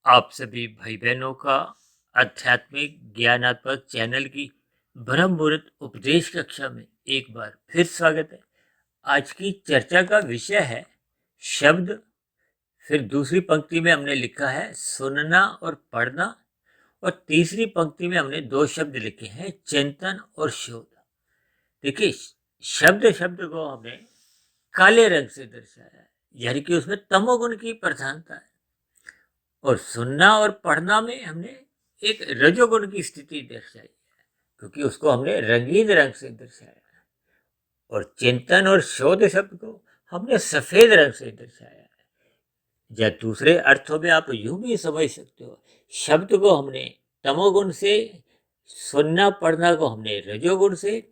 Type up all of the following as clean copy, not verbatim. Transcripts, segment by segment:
आप सभी भाई बहनों का आध्यात्मिक ज्ञानात्मक चैनल की ब्रह्म मुहूर्त उपदेश कक्षा में एक बार फिर स्वागत है। आज की चर्चा का विषय है शब्द। फिर दूसरी पंक्ति में हमने लिखा है सुनना और पढ़ना, और तीसरी पंक्ति में हमने दो शब्द लिखे हैं चिंतन और शोध। देखिए, शब्द शब्द को हमने काले रंग से दर्शाया है, यानी कि उसमें तमोगुण की प्रधानता है। और सुनना और पढ़ना में हमने एक रजोगुण की स्थिति दर्शाई है, क्योंकि उसको हमने रंगीन रंग से दर्शाया है। और चिंतन और शोध शब्द को हमने सफेद रंग से दर्शाया है। या दूसरे अर्थों में आप यूं भी समझ सकते हो, शब्द को हमने तमोगुण से, सुनना पढ़ना को हमने रजोगुण से,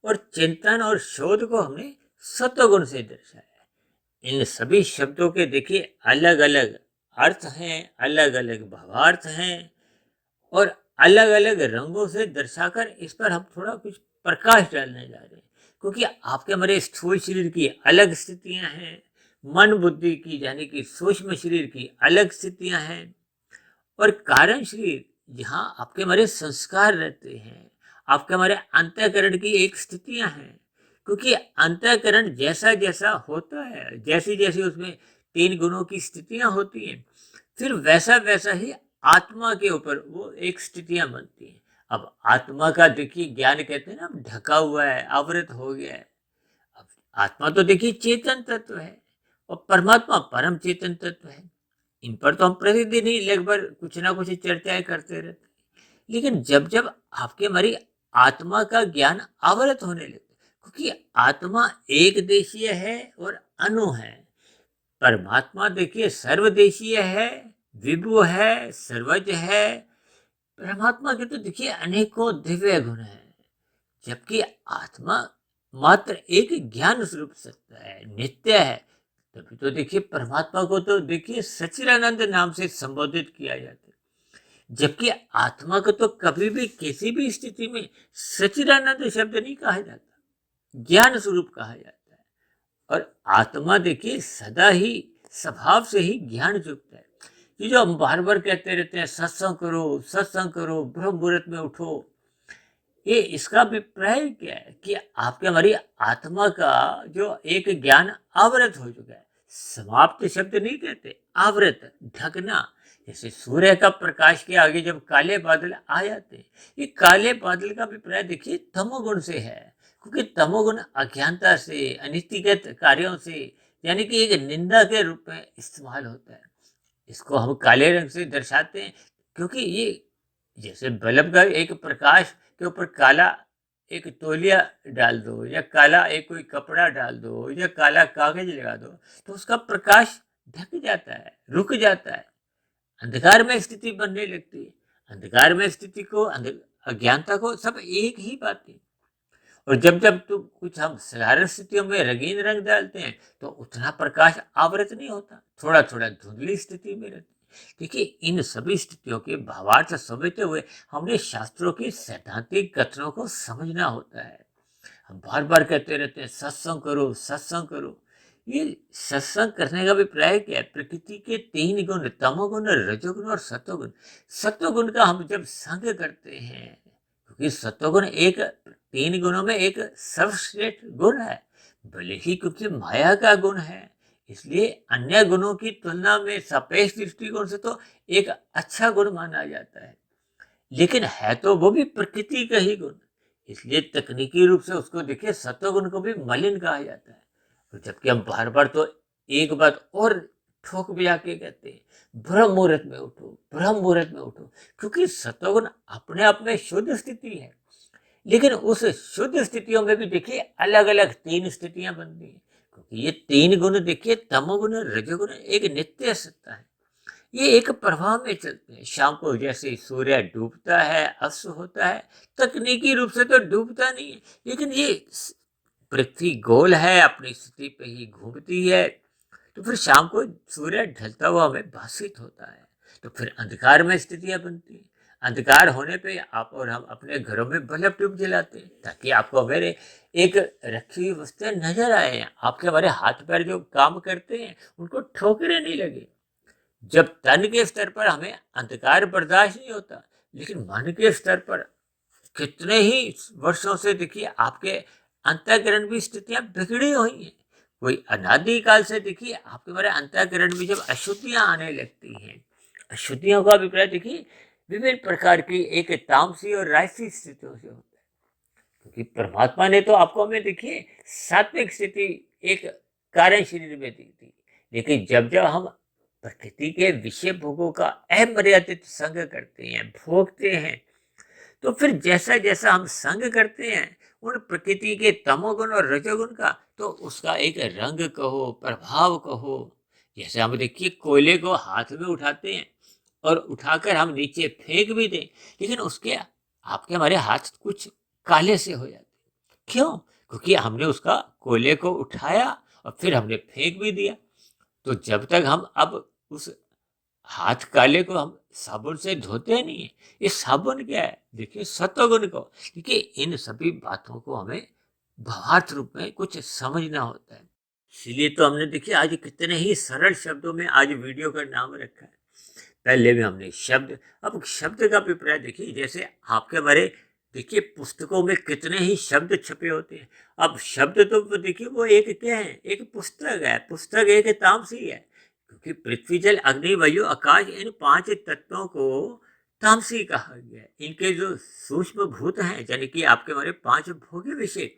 और चिंतन और शोध को हमने सत्वगुण से दर्शाया है। इन सभी शब्दों के देखिए अलग अलग अर्थ हैं, अलग अलग भावार्थ हैं, और अलग अलग रंगों से दर्शाकर इस पर हम थोड़ा कुछ प्रकाश डालने जा रहे हैं। क्योंकि आपके हमारे स्थूल शरीर की अलग स्थितियां हैं, मन बुद्धि की यानी कि सूक्ष्म शरीर की अलग स्थितियां हैं, और कारण शरीर जहाँ आपके हमारे संस्कार रहते हैं, आपके हमारे अंतःकरण की एक स्थितियां हैं। क्योंकि अंतःकरण जैसा जैसा होता है, जैसी जैसी उसमें तीन गुणों की स्थितियां होती हैं, फिर वैसा वैसा ही आत्मा के ऊपर वो एक स्थितियां बनती हैं। अब आत्मा का देखिए ज्ञान कहते हैं ना, अब ढका हुआ है, आवृत हो गया है। अब आत्मा तो देखिए चेतन तत्व है, और परमात्मा परम चेतन तत्व है। इन पर तो हम प्रतिदिन ही लगभग कुछ ना कुछ चर्चाएं करते रहते हैं। लेकिन जब जब आपके हमारी आत्मा का ज्ञान आवृत होने लगता है, क्योंकि आत्मा एक देशीय है और अनु है। परमात्मा देखिए सर्वदेशीय है, विभु है, सर्वज्ञ है। परमात्मा के तो देखिए अनेकों दिव्य गुण हैं, जबकि आत्मा मात्र एक ज्ञान स्वरूप सत्ता है, नित्य है। तभी तो देखिए परमात्मा को तो देखिए सच्चिदानंद नाम से संबोधित किया जाता है, जबकि आत्मा को तो कभी भी किसी भी स्थिति में सच्चिदानंद शब्द नहीं कहा जाता, ज्ञान स्वरूप कहा जाता है। और आत्मा देखिए सदा ही स्वभाव से ही ज्ञान युक्त है। ये जो हम बार बार कहते रहते हैं सत्संग करो, ब्रह्म मुहूर्त में उठो, ये इसका अभिप्राय क्या है कि आपके हमारी आत्मा का जो एक ज्ञान आवृत हो चुका है। समाप्त शब्द नहीं कहते, आवृत, ढकना। जैसे सूर्य का प्रकाश के आगे जब काले बादल आ जाते हैं, ये काले बादल का अभिप्राय देखिए तमोगुण से है, क्योंकि तमोगुण अज्ञानता से, अनितिगत कार्यों से, यानी कि एक निंदा के रूप में इस्तेमाल होता है। इसको हम काले रंग से दर्शाते हैं, क्योंकि ये जैसे बल्ब का एक प्रकाश के ऊपर काला एक तौलिया डाल दो, या काला एक कोई कपड़ा डाल दो, या काला कागज लगा दो, तो उसका प्रकाश ढक जाता है, रुक जाता है, अंधकार में स्थिति बनने लगती है। अंधकार में स्थिति को, अज्ञानता को सब एक ही बात है। और जब जब तो कुछ हम साधारण स्थितियों में रंगीन रंग डालते हैं, तो उतना प्रकाश आवृत नहीं होता, थोड़ा थोड़ा धुंधली स्थिति में रहती है। देखिए, इन सभी स्थितियों के भावार्थ समझते हुए हमने शास्त्रों के सैद्धांतिक कथनों को समझना होता है। हम बार बार कहते रहते हैं सत्संग करो, सत्संग करो। ये सत्संग करने का अभिप्राय क्या है? प्रकृति के तीन गुण, तमोगुण, रजोगुण और सत्वगुण। सत्वगुण का हम जब संग करते हैं, क्योंकि सत्वगुण एक तीन गुणों में एक सर्वश्रेष्ठ गुण है, भले ही क्योंकि माया का गुण है, इसलिए अन्य गुणों की तुलना में सापेक्ष दृष्टिकोण से तो एक अच्छा गुण माना जाता है। लेकिन है तो वो भी प्रकृति का ही गुण, इसलिए तकनीकी रूप से उसको देखिए सत्वगुण को भी मलिन कहा जाता है। और जबकि हम बार बार तो एक बात और ठोक बजा के कहते हैं ब्रह्म मुहूर्त में उठो, ब्रह्म मुहूर्त में उठो, क्योंकि सत्वगुण अपने आप में शुद्ध स्थिति है। लेकिन उस शुद्ध स्थितियों में भी देखिए अलग अलग तीन स्थितियां बनती हैं, क्योंकि ये तीन गुण देखिए तमोगुण, रजोगुण एक नित्य सत्ता है। ये एक प्रवाह में चलते हैं। शाम को जैसे सूर्य डूबता है, अस्त होता है, तकनीकी रूप से तो डूबता नहीं है, लेकिन ये पृथ्वी गोल है, अपनी स्थिति पे ही घूमती है, तो फिर शाम को सूर्य ढलता हुआ हमें भासित होता है। तो फिर अंधकार में स्थितियां बनती हैं। अंधकार होने पे आप और हम अपने घरों में बल्ब ट्यूब जलाते हैं, ताकि आपको मेरे एक रखी हुई वस्तुएं नजर आए, आपके हमारे हाथ पैर जो काम करते हैं उनको ठोकरे नहीं लगे। जब तन के स्तर पर हमें अंधकार बर्दाश्त नहीं होता, लेकिन मन के स्तर पर कितने ही वर्षों से देखिए आपके अंतःकरण की स्थितियां बिगड़ी हुई हैं। कोई अनादि काल से देखिए आपके हमारे अंतःकरण में जब अशुद्धियां आने लगती हैं, अशुद्धियों का अभिप्राय देखिए विभिन्न प्रकार की एक तामसी और राजसी स्थितियों से होता है। क्योंकि परमात्मा ने तो आपको हमें देखिए सात्विक स्थिति एक कारण शरीर में दी थी, लेकिन जब जब हम प्रकृति के विषय भोगों का अमर्यादित संग करते हैं, भोगते हैं, तो फिर जैसा जैसा हम संग करते हैं उन प्रकृति के तमोगुण और रजोगुण का, तो उसका एक रंग कहो, प्रभाव कहो। जैसे हम देखिए कोयले को हाथ में उठाते हैं और उठाकर हम नीचे फेंक भी दें, लेकिन उसके आपके हमारे हाथ कुछ काले से हो जाते हैं। क्यों? क्योंकि हमने उसका कोयले को उठाया और फिर हमने फेंक भी दिया। तो जब तक हम अब उस हाथ काले को हम साबुन से धोते नहीं है, ये साबुन क्या है? देखिए सत्वगुण को। देखिए इन सभी बातों को हमें भावार्थ रूप में कुछ समझना होता है। इसीलिए तो हमने देखिए आज कितने ही सरल शब्दों में आज वीडियो का नाम रखा है। पहले भी हमने शब्द, अब शब्द का अभिप्राय देखिए, जैसे आपके हमारे देखिए पुस्तकों में कितने ही शब्द छपे होते हैं। अब शब्द तो देखिए वो एक क्या है? एक पुस्तक है। पुस्तक एक तामसी है, क्योंकि पृथ्वी जल अग्नि वायु आकाश इन 5 तत्वों को तामसी कहा गया है। इनके जो सूक्ष्म भूत हैं, यानी कि आपके हमारे 5 भोग्य विषय,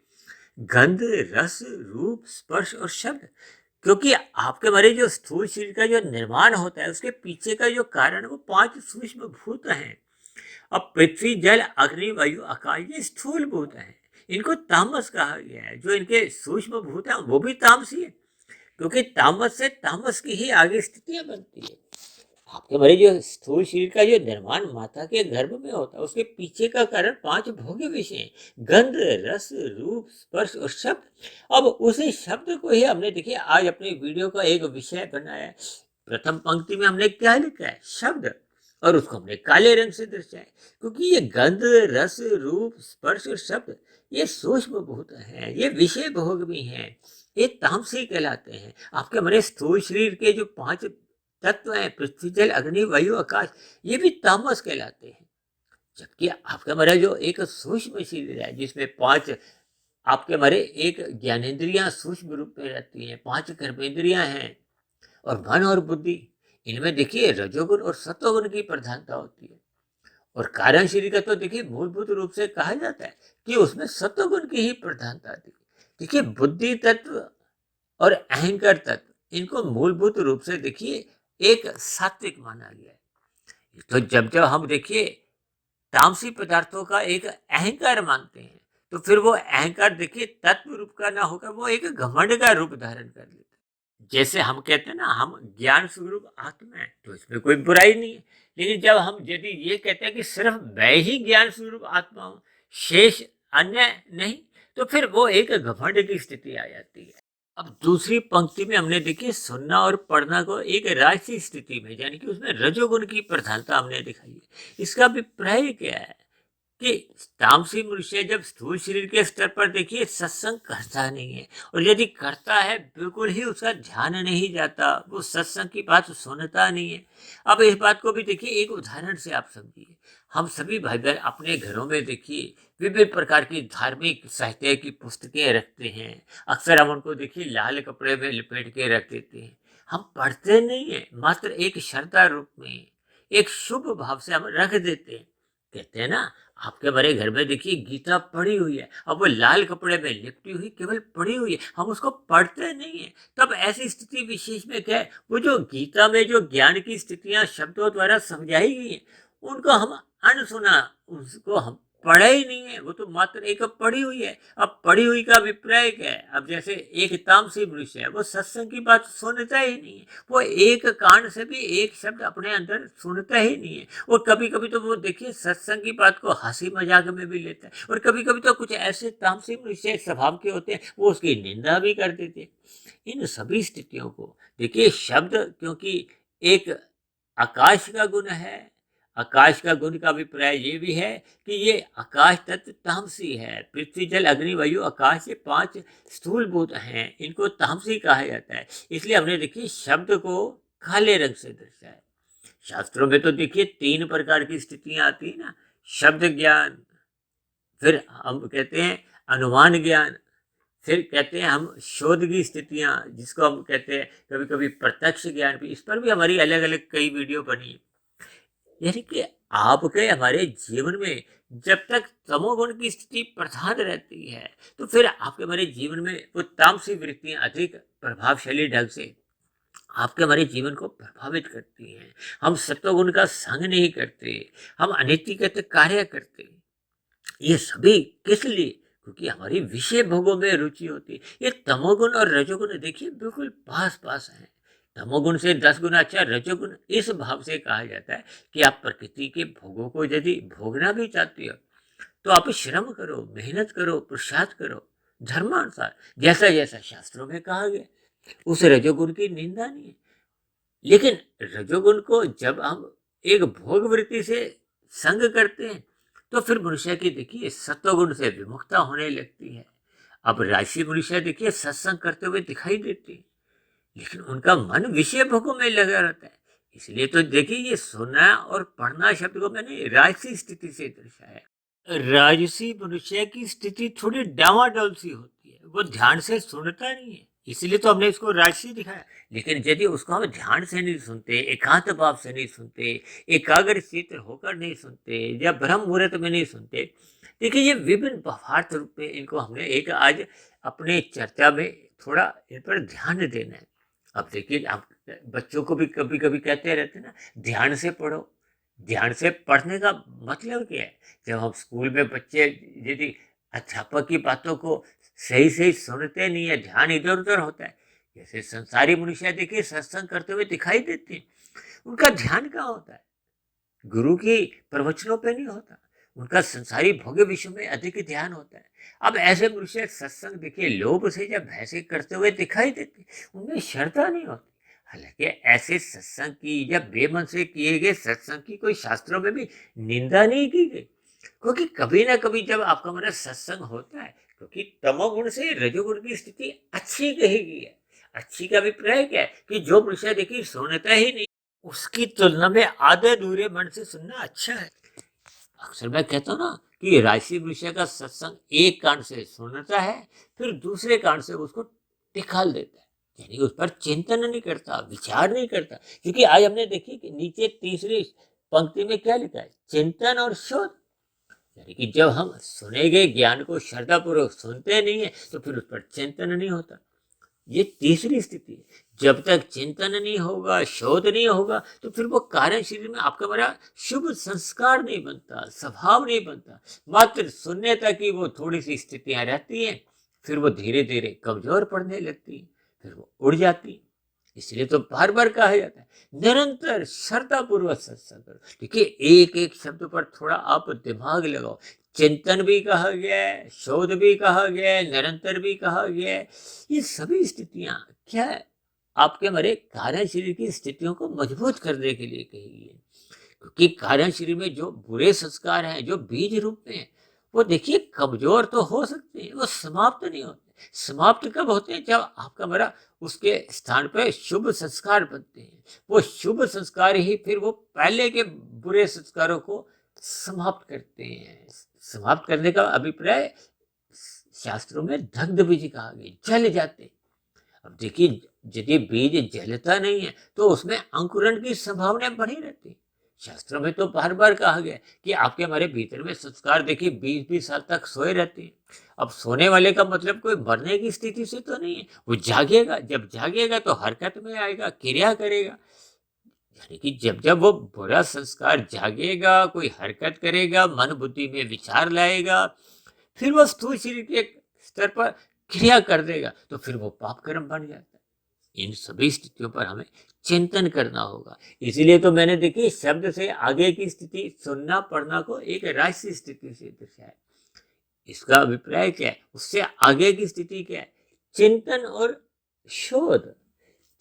गंध, रस, रूप, स्पर्श और शब्द। क्योंकि आपके हमारे जो स्थूल शरीर का जो निर्माण होता है, उसके पीछे का जो कारण है वो 5 सूक्ष्म भूत हैं। अब पृथ्वी जल अग्नि वायु आकाश ये स्थूल भूत हैं, इनको तामस कहा गया है। जो इनके सूक्ष्म भूत हैं वो भी तामसी है, क्योंकि तामस से तामस की ही आगे स्थितियां बनती है। आपके हमारे जो स्थूल शरीर का जो निर्माण माता के गर्भ में होता है, उसके पीछे का कारण 5 भोग्य विषय हैं, गंध, रस, रूप, स्पर्श और शब्द। अब उसी शब्द को ही हमने देखिए आज अपने वीडियो का एक विषय बनाया है। प्रथम पंक्ति में हमने क्या लिखा है? शब्द, और उसको हमने काले रंग से दर्शाया, क्योंकि ये गंध, रस, रूप, स्पर्श और शब्द ये सूक्ष्म भूत हैं, ये विषय भोग भी हैं, ये तामसी कहलाते हैं। आपके हमारे स्थूल शरीर के जो 5 तत्व हैं, पृथ्वी जल अग्नि वायु आकाश, ये भी तामस कहलाते हैं। जबकि आपका हमारा जो एक सूक्ष्म शरीर है, जिसमें 5 आपके हमारे एक ज्ञानेंद्रियां सूक्ष्म रूप में रहती हैं, 5 कर्मेंद्रियां हैं, और मन और बुद्धि, इनमें देखिए रजोगुण और सत्वगुण की प्रधानता होती है। और कारण शरीर का तो देखिए मूलभूत रूप से कहा जाता है कि उसमें सत्वगुण की ही प्रधानता थी। देखिए बुद्धि तत्व और अहंकार तत्व, इनको मूलभूत रूप से देखिए एक सात्विक माना गया है। तो जब जब हम देखिए तामसी पदार्थों का एक अहंकार मानते हैं, तो फिर वो अहंकार देखिए तत्व रूप का ना होकर वो एक घमंड का रूप धारण कर लेता है। जैसे हम कहते हैं ना, हम ज्ञान स्वरूप आत्मा है, तो इसमें कोई बुराई नहीं है। लेकिन जब हम यदि ये कहते हैं कि सिर्फ मैं ही ज्ञान स्वरूप आत्मा हूँ, शेष अन्य नहीं, तो फिर वो एक घमंड की स्थिति आ जाती है। अब दूसरी पंक्ति में हमने देखी सुनना और पढ़ना को एक राजसी स्थिति में, यानी कि उसमें रजोगुण की प्रधानता हमने दिखाई है। इसका अभिप्राय क्या है कि तामसी मनुष्य जब स्थूल शरीर के स्तर पर देखिए सत्संग करता नहीं है, और यदि करता है बिल्कुल ही उसका ध्यान नहीं जाता, वो सत्संग की बात सुनता नहीं है। अब इस बात को भी देखिए एक उदाहरण से आप समझिए। हम सभी भाई बहन अपने घरों में देखिए विभिन्न प्रकार की धार्मिक साहित्य की पुस्तकें रखते हैं। अक्सर हम उनको देखिए लाल कपड़े में लपेट के रख देते हैं। हम पढ़ते नहीं है, मात्र एक श्रद्धा रूप में, एक शुभ भाव से हम रख देते हैं। कहते हैं ना, आपके बड़े घर में देखिए गीता पड़ी हुई है, अब वो लाल कपड़े में लिपटी हुई केवल पड़ी हुई है, हम उसको पढ़ते नहीं है। तब ऐसी स्थिति विशेष में क्या है, वो जो गीता में जो ज्ञान की स्थितियां शब्दों द्वारा समझाई गई हैं, उनको हम अनसुना, उसको हम पढ़ा ही नहीं है, वो तो मात्र एक पढ़ी हुई है। अब पढ़ी हुई का अभिप्राय क्या है? अब जैसे एक तामसी मनुष्य है, वो सत्संग की बात सुनता ही नहीं है, वो एक कान से भी एक शब्द अपने अंदर सुनता ही नहीं है। और कभी कभी तो वो देखिए सत्संग की बात को हंसी मजाक में भी लेता है, और कभी कभी तो कुछ ऐसे तामसी मनुष्य स्वभाव के होते हैं, वो उसकी निंदा भी कर देते हैं। इन सभी स्थितियों को देखिए शब्द, क्योंकि एक आकाश का गुण है, आकाश का गुण का अभिप्राय ये भी है कि ये आकाश तत्व तामसी है। पृथ्वी जल अग्नि वायु आकाश, ये 5 स्थूल भूत हैं, इनको तामसी कहा जाता है। इसलिए हमने देखिए शब्द को काले रंग से दर्शाया है। शास्त्रों में तो देखिए 3 प्रकार की स्थितियां आती है ना, शब्द ज्ञान, फिर हम कहते हैं अनुमान ज्ञान, फिर कहते हैं हम शोध की स्थितियां, जिसको हम कहते हैं कभी कभी प्रत्यक्ष ज्ञान भी। इस पर भी हमारी अलग अलग कई वीडियो बनी है। यानी कि आपके हमारे जीवन में जब तक तमोगुण की स्थिति प्रधान रहती है, तो फिर आपके हमारे जीवन में वो तामसिक वृत्तियां अधिक प्रभावशाली ढंग से आपके हमारे जीवन को प्रभावित करती हैं। हम सत्वगुण का संग नहीं करते, हम अनैतिक कार्य करते। ये सभी किस लिए? क्योंकि हमारी विषय भोगों में रुचि होती है। ये तमोगुण और रजोगुण देखिए बिल्कुल पास पास हैं। तमोगुण से 10 गुना अच्छा रजोगुण इस भाव से कहा जाता है कि आप प्रकृति के भोगों को यदि भोगना भी चाहते हो, तो आप श्रम करो, मेहनत करो, पुरुषार्थ करो धर्मानुसार, जैसा जैसा शास्त्रों में कहा गया। उस रजोगुण की निंदा नहीं है, लेकिन रजोगुण को जब हम एक भोग वृत्ति से संग करते हैं, तो फिर मनुष्य की देखिए सत्वगुण से विमुखता होने लगती है। अब राशि मनुष्य देखिए सत्संग करते हुए दिखाई देती है, लेकिन उनका मन विषय भोगों में लगा रहता है। इसलिए तो देखिए ये सुनना और पढ़ना शब्द को मैंने राजसी स्थिति से दर्शाया। राजसी मनुष्य की स्थिति थोड़ी डावाडोल सी होती है, वो ध्यान से सुनता नहीं है, इसलिए तो हमने इसको राजसी दिखाया। लेकिन यदि उसको हम ध्यान से नहीं सुनते, एकांत भाव से नहीं सुनते, एकाग्र चित्त होकर नहीं सुनते, या ब्रह्म मुहूर्त में नहीं सुनते, देखिए ये विभिन्न भावार्थ रूप में इनको हमने एक आज अपने चर्चा में थोड़ा इन पर ध्यान देना है। अब देखिए आप बच्चों को भी कभी कभी कहते रहते हैं ना, ध्यान से पढ़ो। ध्यान से पढ़ने का मतलब क्या है? जब हम स्कूल में बच्चे यदि अध्यापक की बातों को सही सही सुनते नहीं है, ध्यान इधर उधर होता है, जैसे संसारी मनुष्य देखिए सत्संग करते हुए दिखाई देते हैं, उनका ध्यान कहाँ होता है? गुरु की प्रवचनों पे नहीं होता, उनका संसारी भोग्य विषय में अधिक ध्यान होता है। अब ऐसे मनुष्य सत्संग देखिए लोभ से जब भैंसे करते हुए दिखाई देते, उनमें श्रद्धा नहीं होती। हालांकि ऐसे सत्संग की या बेमन से किए गए सत्संग की कोई शास्त्रों में भी निंदा नहीं की गई, क्योंकि कभी ना कभी जब आपका मेरा सत्संग होता है, क्योंकि तमोगुण से रजोगुण की स्थिति अच्छी कही गई है। अच्छी का अभिप्राय क्या है कि जो मनुष्य देखिए सुनता ही नहीं, उसकी तुलना में आधे अधूरे मन से सुनना अच्छा है। अक्सर मैं कहता हूँ ना कि राशि मनुष्य का सत्संग एक कान से सुनता है, फिर दूसरे कान से उसको निकाल देता है, यानी उस पर चिंतन नहीं करता, विचार नहीं करता। क्योंकि आज हमने देखी कि नीचे तीसरी पंक्ति में क्या लिखा है, चिंतन और शोध। यानी कि जब हम सुने गए ज्ञान को श्रद्धापूर्वक सुनते नहीं है, तो फिर उस पर चिंतन नहीं होता। ये तीसरी स्थिति है। जब तक चिंतन नहीं होगा, शोध नहीं होगा, तो फिर वो कारण शरीर में आपका बड़ा शुभ संस्कार नहीं बनता, स्वभाव नहीं बनता। मात्र सुनने तक ही वो थोड़ी सी स्थितियां रहती हैं, फिर वो धीरे धीरे कमजोर पड़ने लगती है, फिर वो उड़ जाती है। इसलिए तो बार बार कहा जाता है निरंतर श्रद्धा पूर्वक सत्संग करो। देखिए एक एक शब्द पर थोड़ा आप दिमाग लगाओ। चिंतन भी कहा गया है, शोध भी कहा गया है, निरंतर भी कहा गया है। ये सभी स्थितियां क्या है? आपके हमारे कारण शरीर की स्थितियों को मजबूत करने के लिए कही गई है। क्योंकि कारण शरीर में जो बुरे संस्कार हैं, जो बीज रूप में हैं, वो देखिए कमजोर तो हो सकते हैं, वो समाप्त नहीं होते। समाप्त कब होते हैं? जब आपका हमारा उसके स्थान पर शुभ संस्कार बनते हैं। वो शुभ संस्कार ही फिर वो पहले के बुरे संस्कारों को समाप्त करते हैं। समाप्त करने का अभिप्राय शास्त्रों में दग्ध बीज कहा गया, जल जाते। अब देखिए यदि बीज जलता नहीं है, तो उसमें अंकुरण की संभावना बनी रहती है। शास्त्रों में तो बार बार कहा गया कि आपके हमारे भीतर में संस्कार देखिए 20-20 साल तक सोए रहते हैं। अब सोने वाले का मतलब कोई मरने की स्थिति से तो नहीं है, वो जागेगा। जब जागेगा तो हरकत में आएगा, क्रिया करेगा। यानी कि जब जब वो बुरा संस्कार जागेगा, कोई हरकत करेगा, मन बुद्धि में विचार लाएगा, फिर वो स्थूल शरीर के स्तर पर क्रिया कर देगा, तो फिर वो पाप कर्म बन जाता है। इन सभी स्थितियों पर हमें चिंतन करना होगा। इसलिए तो मैंने देखी शब्द से आगे की स्थिति सुनना पढ़ना को एक राजसी स्थिति से दर्शाया। इसका अभिप्राय क्या है? उससे आगे की स्थिति क्या है? चिंतन और शोध।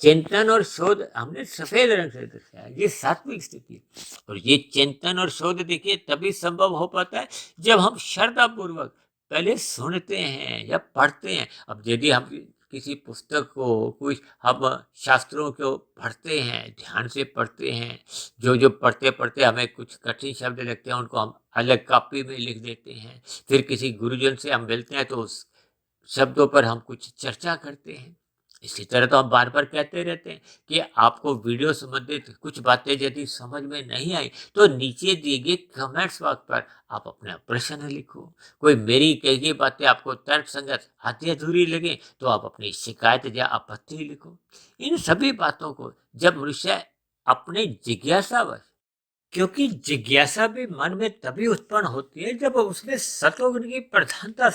चिंतन और शोध हमने सफेद रंग से दर्शाया, ये सात्विक स्थिति है। और ये चिंतन और शोध देखिए तभी संभव हो पाता है जब हम श्रद्धा पूर्वक पहले सुनते हैं या पढ़ते हैं। अब यदि हम किसी पुस्तक को, कुछ हम शास्त्रों को पढ़ते हैं, ध्यान से पढ़ते हैं, जो पढ़ते पढ़ते हमें कुछ कठिन शब्द लगते हैं उनको हम अलग कॉपी में लिख देते हैं। फिर किसी गुरुजन से हम मिलते हैं तो उस शब्दों पर हम कुछ चर्चा करते हैं। इसी तरह तो हम बार बार कहते रहते हैं कि आपको वीडियो संबंधित कुछ बातें यदि समझ में नहीं आई तो नीचे दिए गए कमेंट्स बॉक्स पर आप अपना प्रश्न लिखो। कोई मेरी कही गई बातें आपको तर्क संगत आधी अधूरी लगे तो आप अपनी शिकायत या आपत्ति लिखो। इन सभी बातों को जब मनुष्य अपने जिज्ञासावश, क्योंकि जिज्ञासा भी मन में तभी उत्पन्न होती है जब उसमें सतोगुण की प्रधानता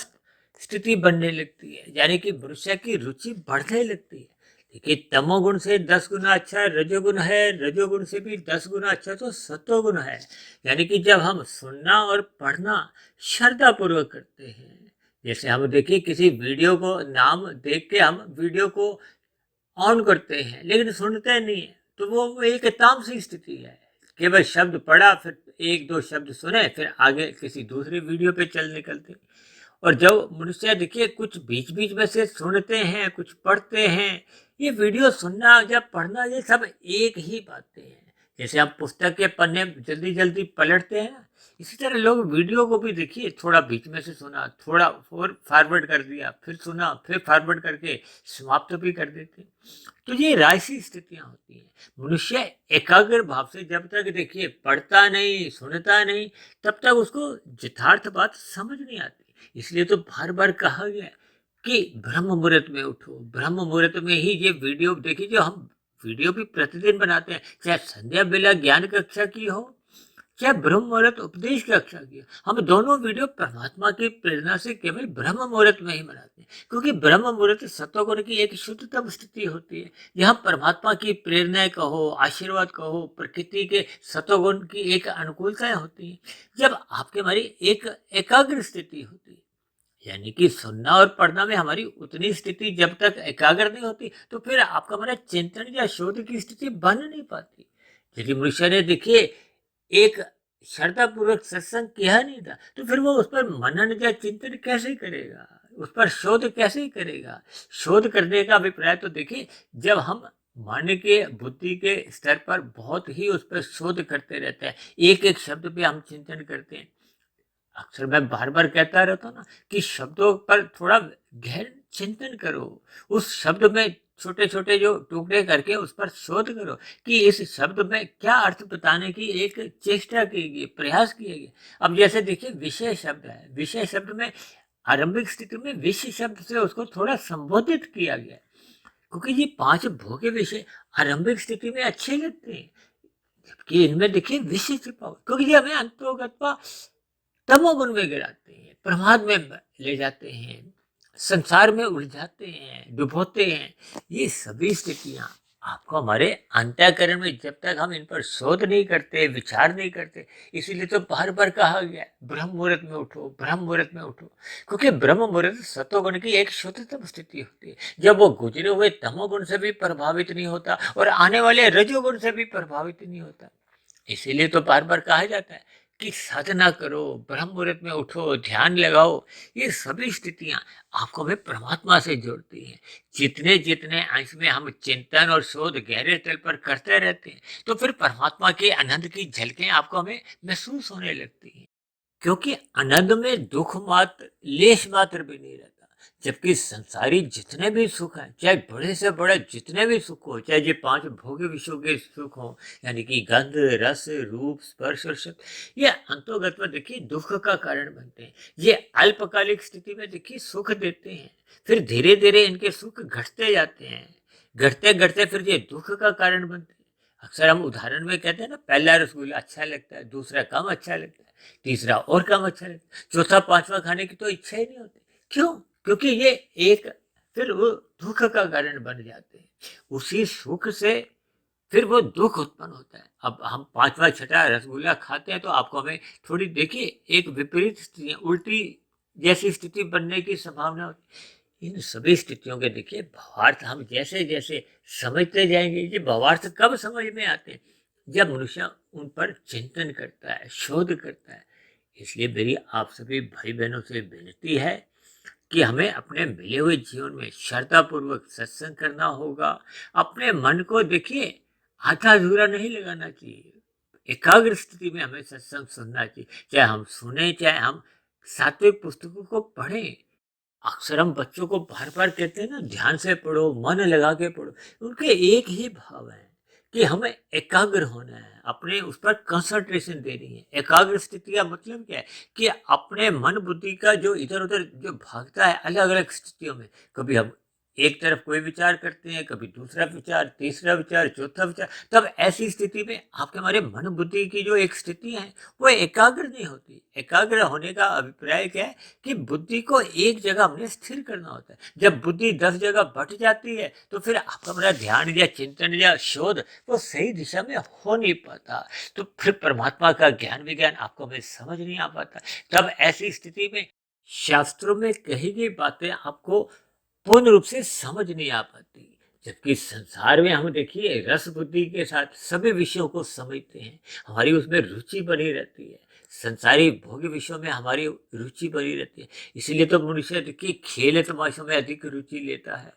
स्थिति बनने लगती है, यानी कि मनुष्य की रुचि बढ़ने लगती है। देखिए, तमोगुण से 10 गुना अच्छा रजोगुण है, रजोगुण से भी 10 गुना अच्छा तो सतोगुण है। यानी कि जब हम सुनना और पढ़ना श्रद्धा पूर्वक करते हैं, जैसे हम देखिए किसी वीडियो को नाम देख के हम वीडियो को ऑन करते हैं लेकिन सुनते नहीं है, तो वो एक तामसिक स्थिति है। केवल शब्द पढ़ा, फिर एक दो शब्द सुने, फिर आगे किसी दूसरे वीडियो पे चल निकलते। और जब मनुष्य देखिए कुछ बीच बीच में से सुनते हैं, कुछ पढ़ते हैं, ये वीडियो सुनना या पढ़ना ये सब एक ही बातें हैं। जैसे हम पुस्तक के पन्ने जल्दी जल्दी पलटते हैं ना, इसी तरह लोग वीडियो को भी देखिए थोड़ा बीच में से सुना, थोड़ा और फॉरवर्ड कर दिया, फिर सुना, फिर फॉरवर्ड करके समाप्त भी कर देते। तो ये राशि स्थितियां होती हैं। मनुष्य एकाग्र भाव से जब तक देखिए पढ़ता नहीं, सुनता नहीं, तब तक उसको यथार्थ बात समझ नहीं आती। इसलिए तो बार बार कहा गया कि ब्रह्म मुहूर्त में उठो। ब्रह्म मुहूर्त में ही ये वीडियो देखिए, जो हम वीडियो भी प्रतिदिन बनाते हैं, चाहे संध्या बेला ज्ञान कक्षा की हो, चाहे ब्रह्म मुहूर्त उपदेश कक्षा की हो, हम दोनों वीडियो परमात्मा की प्रेरणा से केवल ब्रह्म मुहूर्त में ही बनाते हैं। क्योंकि ब्रह्म मुहूर्त सत्वगुण की एक शुद्धतम स्थिति होती है, जहाँ परमात्मा की प्रेरणा कहो, आशीर्वाद कहो, प्रकृति के सत्वगुण की एक अनुकूलताएं होती है। जब आपके हमारी एक एकाग्र स्थिति होती है, यानी कि सुनना और पढ़ना में हमारी उतनी स्थिति जब तक एकाग्र नहीं होती, तो फिर आपका हमारा चिंतन या शोध की स्थिति बन नहीं पाती। यदि मनुष्य ने देखिए एक श्रद्धा पूर्वक सत्संग किया नहीं था, तो फिर वो उस पर मनन या चिंतन कैसे करेगा, उस पर शोध कैसे करेगा। शोध करने का अभिप्राय तो देखिए, जब हम मन के बुद्धि के स्तर पर बहुत ही उस पर शोध करते रहते हैं, एक एक शब्द पे हम चिंतन करते हैं। अक्सर मैं बार बार कहता रहता हूँ ना कि शब्दों पर थोड़ा गहन चिंतन करो, उस शब्द में छोटे छोटे जो टुकड़े करके उस पर शोध करो कि इस शब्द में क्या अर्थ बताने की एक चेष्टा की गई, प्रयास किया गया। अब जैसे देखिए विषय शब्द है, विषय शब्द में आरंभिक स्थिति में विषय शब्द से उसको थोड़ा संबोधित किया गया, क्योंकि ये 5 भोग्य विषय आरंभिक स्थिति में अच्छे लगते हैं, जबकि इनमें देखिए विषय छिपा हुआ, क्योंकि ये हमें अंतोगत तमोगुण में गिराते हैं, प्रमाद में ले जाते हैं, संसार में उलझाते हैं, डुबोते हैं। ये सभी स्थितियां आपको हमारे अंतःकरण में, जब तक हम इन पर शोध नहीं करते, विचार नहीं करते, इसीलिए तो बार बार कहा गया ब्रह्म मुहूर्त में उठो, ब्रह्म मुहूर्त में उठो। क्योंकि ब्रह्म मुहूर्त सतोगुण की एक शुद्धतम स्थिति होती है, जब वो गुजरे हुए तमोगुण से भी प्रभावित नहीं होता और आने वाले रजोगुण से भी प्रभावित नहीं होता। इसीलिए तो बार बार कहा जाता है कि साधना करो, ब्रह्म मुहूर्त में उठो, ध्यान लगाओ। ये सभी स्थितियां आपको हमें परमात्मा से जोड़ती हैं। जितने जितने अंश में हम चिंतन और शोध गहरे तल पर करते रहते हैं, तो फिर परमात्मा के आनंद की झलकें आपको हमें महसूस होने लगती हैं। क्योंकि आनंद में दुख मात्र लेश मात्र भी नहीं रहता। जबकि संसारी जितने भी सुख हैं, चाहे बड़े से बड़े जितने भी सुख हो, चाहे ये 5 भोग्य विषयों के सुख हो, यानी कि गंध, रस, रूप, स्पर्श और शब्द, ये अंतोगत में देखिए दुख का कारण बनते हैं। ये अल्पकालिक स्थिति में देखिए सुख देते हैं, फिर धीरे धीरे इनके सुख घटते जाते हैं, घटते घटते फिर ये दुख का कारण बनते हैं। अक्सर हम उदाहरण में कहते हैं ना, पहला रसगुल्ला अच्छा लगता है, दूसरा कम अच्छा लगता है, तीसरा और कम अच्छा लगता है, चौथा पांचवा खाने की तो इच्छा ही नहीं होती। क्यों? क्योंकि ये एक फिर वो दुख का कारण बन जाते हैं। उसी सुख से फिर वो दुख उत्पन्न होता है। अब हम पांचवा छठा रसगुल्ला खाते हैं तो आपको हमें थोड़ी देखिए एक विपरीत स्थिति, उल्टी जैसी स्थिति बनने की संभावना होती है। इन सभी स्थितियों के देखिए भावार्थ हम जैसे जैसे समझते जाएंगे। ये भावार्थ कब समझ में आते हैं? जब मनुष्य उन पर चिंतन करता है, शोध करता है। इसलिए मेरी आप सभी भाई बहनों से विनती है कि हमें अपने मिले हुए जीवन में श्रद्धापूर्वक सत्संग करना होगा। अपने मन को देखिए आधा अधूरा नहीं लगाना चाहिए। एकाग्र स्थिति में हमें सत्संग सुनना चाहिए, चाहे हम सुने चाहे हम सात्विक पुस्तकों को पढ़ें। अक्सर हम बच्चों को बार बार कहते हैं ना, ध्यान से पढ़ो, मन लगा के पढ़ो। उनके एक ही भाव है कि हमें एकाग्र होना है, अपने उस पर कंसंट्रेशन देनी है। एकाग्र स्थिति का मतलब क्या है कि अपने मन बुद्धि का जो इधर उधर जो भागता है अलग अलग स्थितियों में, कभी हम एक तरफ कोई विचार करते हैं, कभी दूसरा विचार, तीसरा विचार, चौथा विचार, तब ऐसी स्थिति में आपके हमारे मन बुद्धि की जो एक स्थिति है वो एकाग्र नहीं होती। एकाग्र होने का अभिप्राय क्या है कि बुद्धि को एक जगह हमने स्थिर करना होता है। जब बुद्धि 10 जगह बट जाती है तो फिर आपका हमारा ध्यान या चिंतन या शोध वो सही दिशा में हो नहीं पाता, तो फिर परमात्मा का ज्ञान विज्ञान आपको हमें समझ नहीं आ पाता। तब ऐसी स्थिति में शास्त्रों में कही गई बातें आपको पूर्ण रूप से समझ नहीं आ पाती। जबकि संसार में हम देखिए रस बुद्धि के साथ सभी विषयों को समझते हैं, हमारी उसमें रुचि बनी रहती है। संसारी भोग्य विषयों में हमारी रुचि बनी रहती है। इसलिए तो मनुष्य देखिए खेल तमाशों में अधिक रुचि लेता है।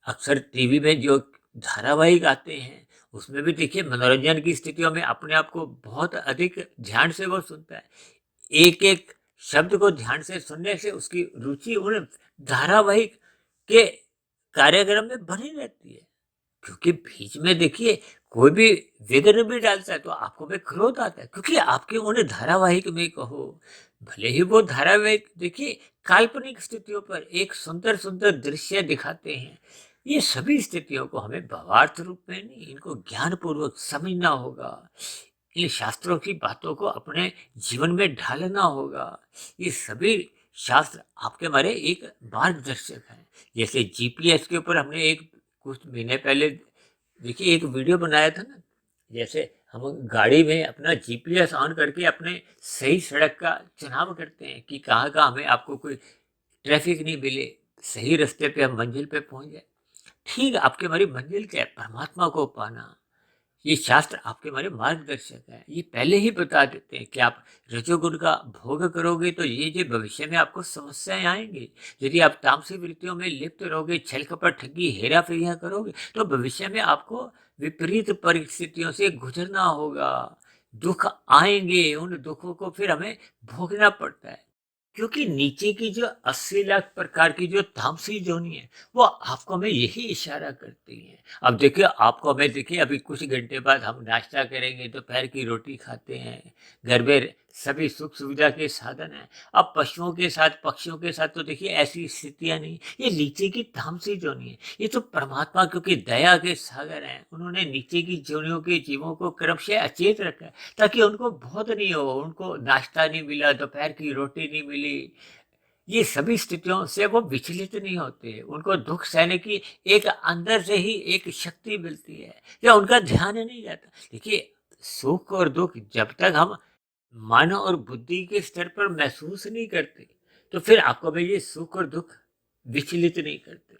अक्सर टीवी में जो धारावाहिक आते हैं उसमें भी देखिए मनोरंजन की स्थितियों में अपने आप को बहुत अधिक ध्यान से वो सुनता है। एक एक शब्द को ध्यान से सुनने से उसकी रुचि उन धारावाहिक के कार्यक्रम में बनी रहती है। क्योंकि बीच में देखिए कोई भी विघ्न भी डालता है तो आपको में क्रोध आता है, क्योंकि आपके उन्हें धारावाहिक में कहो, भले ही वो धारावाहिक देखिए काल्पनिक स्थितियों पर एक सुंदर सुंदर दृश्य दिखाते हैं। ये सभी स्थितियों को हमें भावार्थ रूप में नहीं, इनको ज्ञान पूर्वक समझना होगा। इन शास्त्रों की बातों को अपने जीवन में ढालना होगा। ये सभी शास्त्र आपके हमारे एक मार्गदर्शक हैं। जैसे जीपीएस के ऊपर हमने एक कुछ महीने पहले देखिए एक वीडियो बनाया था ना, जैसे हम गाड़ी में अपना जीपीएस ऑन करके अपने सही सड़क का चुनाव करते हैं कि कहाँ कहाँ हमें आपको कोई ट्रैफिक नहीं मिले, सही रास्ते पे हम मंजिल पे पहुंच जाए। ठीक आपकी हमारी मंजिल क्या है? परमात्मा को पाना। ये शास्त्र आपके हमारे मार्गदर्शक है। ये पहले ही बता देते हैं कि आप रजोगुण का भोग करोगे तो ये भविष्य में आपको समस्याएं आएंगी। यदि आप तामसी वृत्तियों में लिप्त रहोगे, छल कपट ठगी हेरा फेरियां करोगे तो भविष्य में आपको विपरीत परिस्थितियों से गुजरना होगा। दुख आएंगे, उन दुखों को फिर हमें भोगना पड़ता है। क्योंकि नीचे की जो 80 लाख प्रकार की जो तामसी जोनी है वो आपको हमें यही इशारा करती है। अब देखिए आपको हमें देखिए अभी कुछ घंटे बाद हम नाश्ता करेंगे, दोपहर की रोटी खाते हैं, घर में सभी सुख सुविधा के साधन हैं। अब पशुओं के साथ पक्षियों के साथ तो देखिए ऐसी स्थितियां नहीं। ये नीचे की तामसी जोनी है। ये तो परमात्मा क्योंकि दया के सागर हैं, उन्होंने नीचे की जोनियों के जीवों को क्रमशः अचेत रखा है ताकि उनको बहुत नहीं हो, उनको नाश्ता नहीं मिला, दोपहर की रोटी नहीं मिली, ये सभी स्थितियों से वो विचलित नहीं होते। उनको दुख सहने की एक अंदर से ही एक शक्ति मिलती है या उनका ध्यान नहीं जाता। देखिए सुख और दुख जब तक हम मन और बुद्धि के स्तर पर महसूस नहीं करते तो फिर आपको भाई ये सुख और दुख विचलित नहीं करते।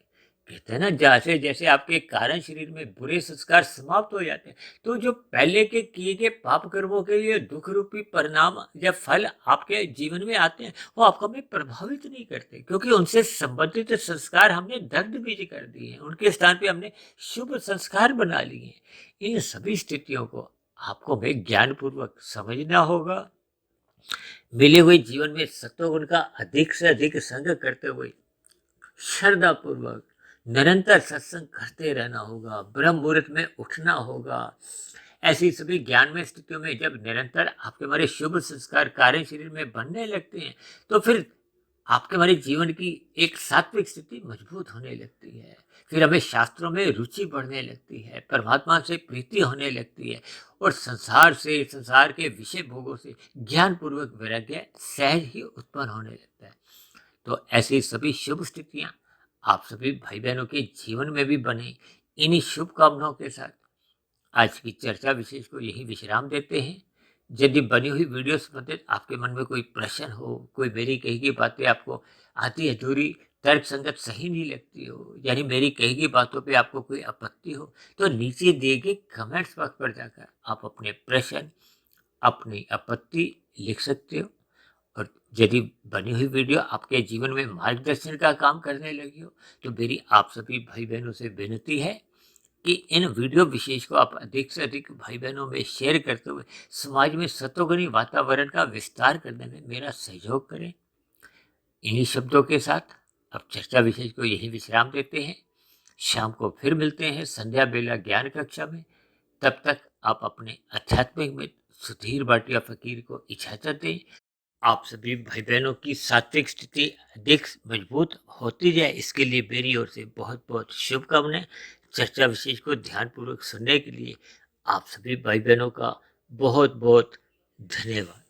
कहते हैं ना, जैसे जैसे आपके कारण शरीर में बुरे संस्कार समाप्त हो जाते हैं तो जो पहले के किए गए पाप कर्मों के लिए दुख रूपी परिणाम या फल आपके जीवन में आते हैं वो आपको भी प्रभावित नहीं करते, क्योंकि उनसे संबंधित संस्कार हमने दग्ध बीज कर दिए हैं, उनके स्थान पे हमने शुभ संस्कार बना लिए हैं। इन सभी स्थितियों को आपको हमें ज्ञान पूर्वक समझना होगा। मिले हुए जीवन में सत्वगुण का अधिक से अधिक संग करते हुए श्रद्धा पूर्वक निरंतर सत्संग करते रहना होगा। ब्रह्म मुहूर्त में उठना होगा। ऐसी सभी ज्ञान में स्थितियों में जब निरंतर आपके हमारे शुभ संस्कार कार्य शरीर में बनने लगते हैं तो फिर आपके हमारे जीवन की एक सात्विक स्थिति मजबूत होने लगती है। फिर हमें शास्त्रों में रुचि बढ़ने लगती है, परमात्मा से प्रीति होने लगती है और संसार से, संसार के विषय भोगों से ज्ञान पूर्वक वैराग्य सहज ही उत्पन्न होने लगता है। तो ऐसी सभी शुभ स्थितियां आप सभी भाई बहनों के जीवन में भी बने, इन्हीं शुभ कामनाओं के साथ आज की चर्चा विशेष को यही विश्राम देते हैं। यदि बनी हुई वीडियो संबंधित आपके मन में कोई प्रश्न हो, कोई मेरी कही गई बातें आपको आधी अधूरी तर्क संगत सही नहीं लगती हो, यानी मेरी कही गई बातों पे आपको कोई आपत्ति हो, तो नीचे दिए गए कमेंट्स बॉक्स पर जाकर आप अपने प्रश्न, अपनी आपत्ति लिख सकते हो और यदि बनी हुई वीडियो आपके जीवन में मार्गदर्शन का काम करने लगी हो तो मेरी आप सभी भाई बहनों से विनती है कि इन वीडियो विशेष को आप अधिक से अधिक भाई बहनों में शेयर करते हुए समाज में सतोगुणी वातावरण का विस्तार करने में मेरा सहयोग करें। इन्हीं शब्दों के साथ अब चर्चा विशेष को यही विश्राम देते हैं। शाम को फिर मिलते हैं संध्या बेला ज्ञान कक्षा में। तब तक आप अपने आध्यात्मिक में सुधीर भाटिया फकीर को इजाजत दें। आप सभी भाई बहनों की सात्विक स्थिति अधिक मजबूत होती जाए, इसके लिए मेरी ओर से बहुत बहुत शुभकामनाएं। चर्चा विशेष को ध्यानपूर्वक सुनने के लिए आप सभी भाई बहनों का बहुत बहुत धन्यवाद।